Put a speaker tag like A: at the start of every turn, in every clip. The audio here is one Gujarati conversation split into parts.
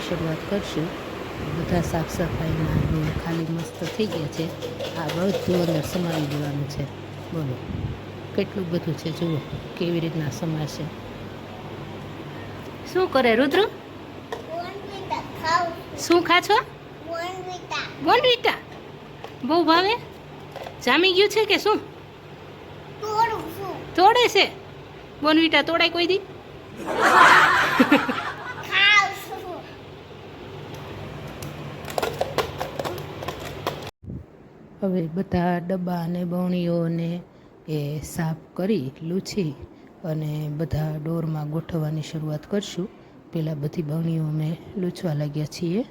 A: શરૂઆત કરશું. બધા સાફ સફાઈના ડોર ખાલી મસ્ત થઈ ગયા છે. આ બધું અંદર સમાવી દેવાનું છે. બોલો કેટલું બધું છે, જુઓ કેવી રીતના સમાશે. શું કરે રુદ્ર? શું ખા છો? બોનવીટા. બહુ ભાવે? જામી ગયું છે કે શું? તોડે છે? બોનવીટા તોડાય કોઈ દી? હવે બધા ડબ્બા અને બરણીઓને એ સાફ કરી લૂછી અને બધા ડોરમાં ગોઠવવાની શરૂઆત કરશું. પહેલાં બધી બરણીઓ અમે લૂછવા લાગ્યા છીએ.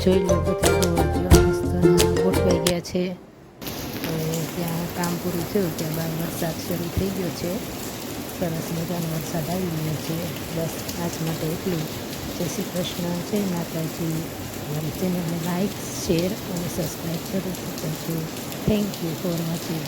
A: જોઈ લો બધા ડોર કેવા મસ્તના ગોઠવાઈ ગયા છે. હવે ત્યાં કામ પૂરું થયું ત્યાં બહાર વરસાદ શરૂ થઈ ગયો છે. સરસ મજાનો વરસાદ આવી ગયો છે. બસ આજ માટે એટલું. જય શ્રી કૃષ્ણ, જય માતાજી. અમારી ચેનલને લાઈક, શેર અને સબસ્ક્રાઈબ જરૂરથી કરજો. Thank you for watching.